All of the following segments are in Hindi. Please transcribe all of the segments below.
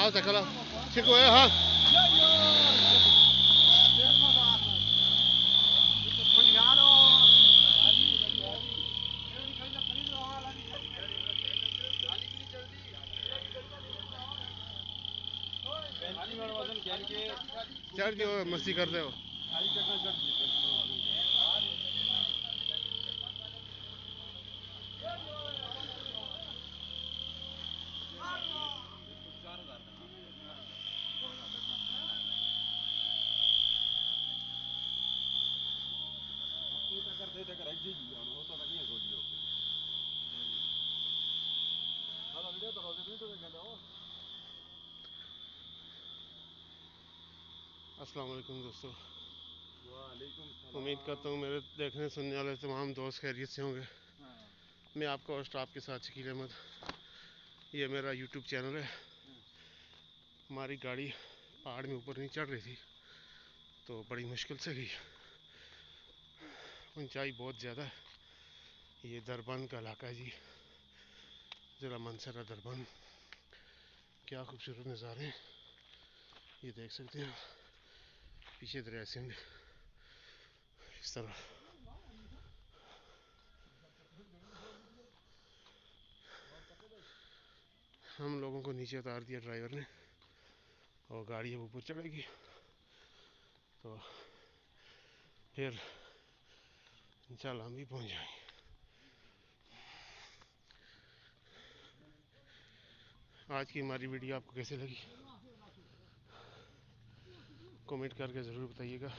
Hasta kala. Chico ha. चढ़ जो मस्ती करते हो। अस्सलाम वालेकुम दोस्तों, उम्मीद करता हूँ मेरे देखने सुनने वाले तमाम दोस्त खैरियत से होंगे। मैं आपका होस्ट आपके साथ शकील अहमद। ये मेरा यूट्यूब चैनल है। हमारी गाड़ी पहाड़ में ऊपर नहीं चढ़ रही थी तो बड़ी मुश्किल से गई। ऊंचाई बहुत ज़्यादा है। ये दरबन का इलाका है जी, ज़रा मनसरा दरबन। क्या खूबसूरत नज़ारे हैं, ये देख सकते हैं। पीछे दरिया सिंध इस तरह। हम लोगों को नीचे उतार दिया ड्राइवर ने और गाड़ी अब ऊपर चढ़ेगी तो फिर इंशाल्लाह हम भी पहुंच जाएंगे। आज की हमारी वीडियो आपको कैसे लगी कमेंट करके ज़रूर बताइएगा।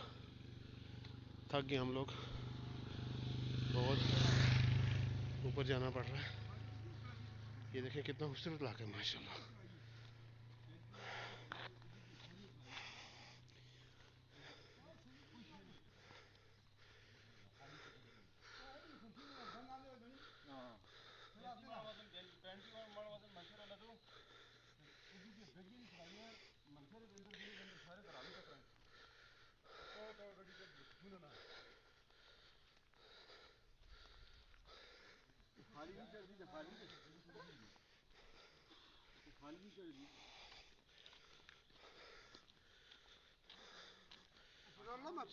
थक गए हम लोग, बहुत ऊपर जाना पड़ रहा है। ये देखें कितना खूबसूरत इलाका है माशाल्लाह।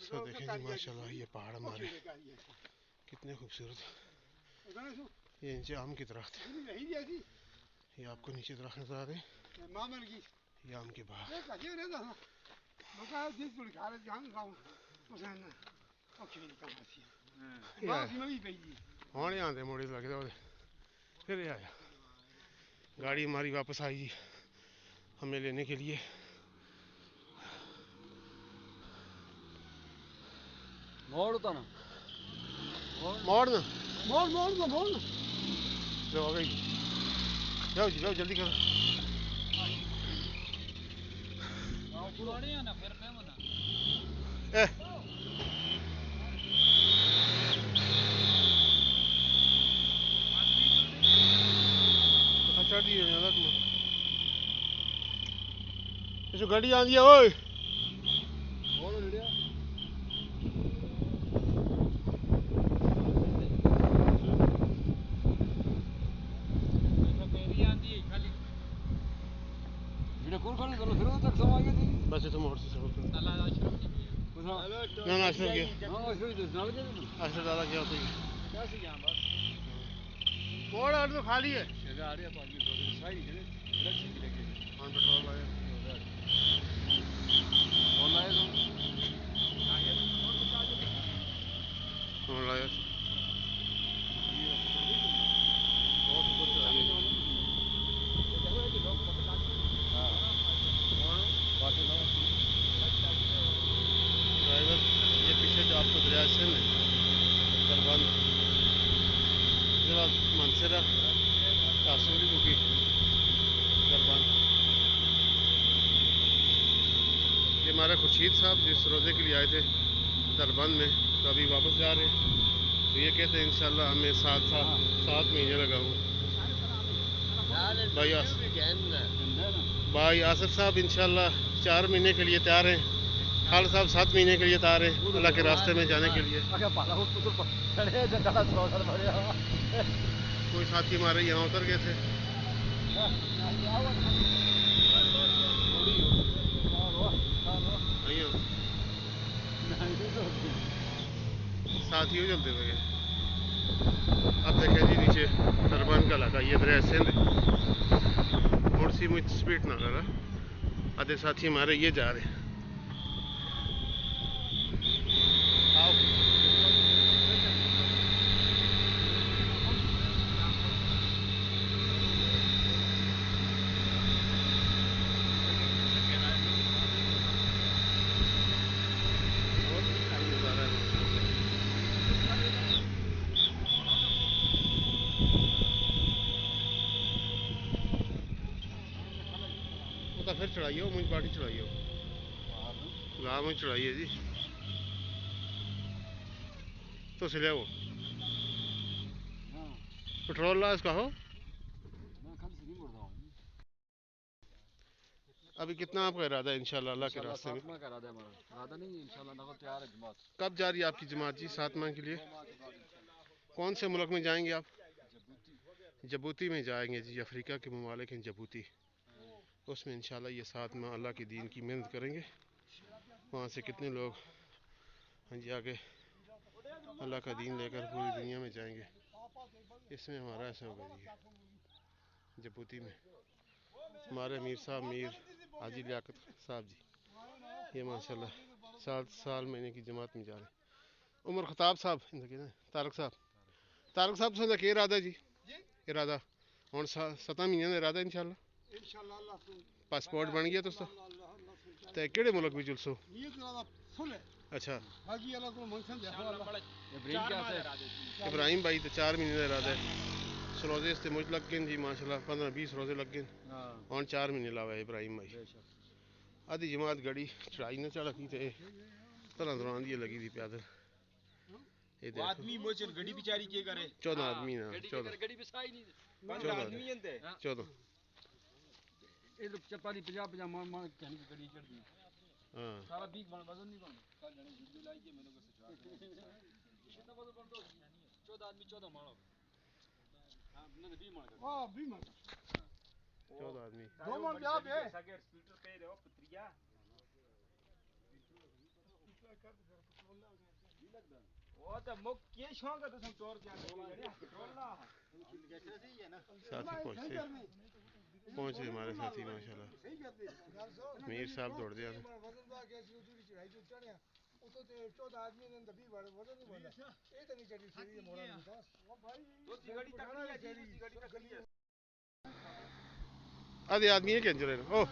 तो देखें जी माशाल्लाह ये पहाड़ हमारे कितने खूबसूरत। ये नीचे आम की दरख्त, ये आपको नीचे दरख्त नजर आ रहे हैं। ये आम के बाग। हाँ आते मोड़े लगे फिर आया। गाड़ी हमारी वापस आई जी हमें लेने के लिए। मोड़ तो ना मोड़ ना मोड़ लो आ गई। जाओ जी जाओ जल्दी करो। चढ़ दिए जो गाड़ी आंदी है ओए बस तो मोड़ से सब ना अशरफ गया अशरफ दादा क्या होता है मोड़ और तो खाली है। पेट्रोल लाया ड्राइवर। ये पीछे जो आपको दरिया से दरबन ज़िला मनसरा कासूरी बुकी दरबन। ये हमारे खुर्शीद साहब जिस रोज़े के लिए आए थे दरबन में तो अभी वापस जा रहे हैं। तो ये कहते हैं इंशाल्लाह हमें 7 महीने लगाऊँ। भाई आसिफ साहब इंशाल्लाह 4 महीने के लिए तैयार हैं। खाल साहब 7 महीने के लिए तैयार हैं अल्लाह के रास्ते में जाने के लिए। कोई साथी हमारे यहाँ उतर गए थे। आइयो साथियों चलते थे। अब देखें जी नीचे दरबान का इलाका, ये दरिया सिंध और सी मुझ स्पीड ना लगा। आधे साथी हमारे ये जा रहे हैं। आओ तो फिर चढ़ाइयो मुझ बाटी चढ़ाइयो ला मुझ चढ़ाइए जी तो सिले वो पेट्रोल ला इसका हो। अभी कितना आपका इरादा है इंशाल्लाह अल्लाह के रास्ते में? कब जा रही है आपकी जमात जी 7 माह के लिए? कौन से मुल्क में जाएंगे आप? जबूती में जाएंगे जी, अफ्रीका के ममालिक हैं जबूती। उसमें इंशाल्लाह ये 7 माह अल्लाह के दीन की मेहनत करेंगे। वहाँ से कितने लोग हाँ जी आगे अल्लाह का दीन लेकर पूरी दुनिया में जाएंगे, इसमें हमारा ऐसा होगा जी। जबूती में हमारे मीर साहब मीर हाजी लियाकत साहब जी, ये माशाल्लाह 7 साल महीने की जमात में जा रहे हैं। उमर खताब साहब तारक साहब से के इरादा जी इरादा हूँ 7 महीने का इरादा इंशाल्लाह पासपोर्ट बन गया तुस तो केड़े मुल्क में जुलसो? अच्छा इब्राहिम भाई तो 4 महीने का इरादा है। रोजे से मुझ लग गए जी माशाल्लाह 15-20 रोजे लग गए और 4 महीने लावा इब्राहिम भाई। आधी जमात गड़ी चढ़ाई न चढ़ की तरह दौरान ये लगी थी पैदल। आदमी मोचन गड़ी बिचारी के करे 14 आदमी ना 14 चपाती 50 मान मान कहने की गड़ी चढ़ दी हाँ सारा 20 मन वजन नहीं कौन कल जाने वीडियो लाई के मैंने कितना वजन पड़ता है 14 आदमी 14 मान हां नहीं 20 मान हां 20 मान 14 आदमी 2 मान पे आप है सगर स्पीटर पे रहो पत्रिया वो तो मुक के शौक है तो सब चोर क्या पेट्रोल ना साथी पहुंचे हमारे साथी माशाल्लाह मीर साहब दौड़ दिया आधे आदमी है क्या चले ओ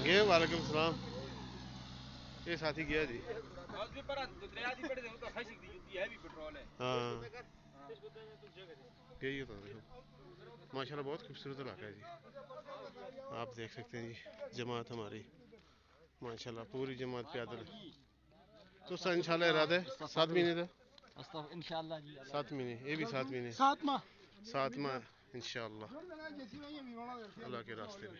गए वालेकुम सलाम ये साथी गया जी हाँ यही होता देखो माशाल्लाह बहुत खूबसूरत इलाका है जी। आप देख सकते हैं जी जमात हमारी माशाल्लाह पूरी जमात पैदल तो इंशाल्लाह इरादा है 7 महीने का इंशाल्लाह जी 7 महीने ये भी 7 महीने 7 माह इंशाल्लाह अल्लाह के रास्ते में।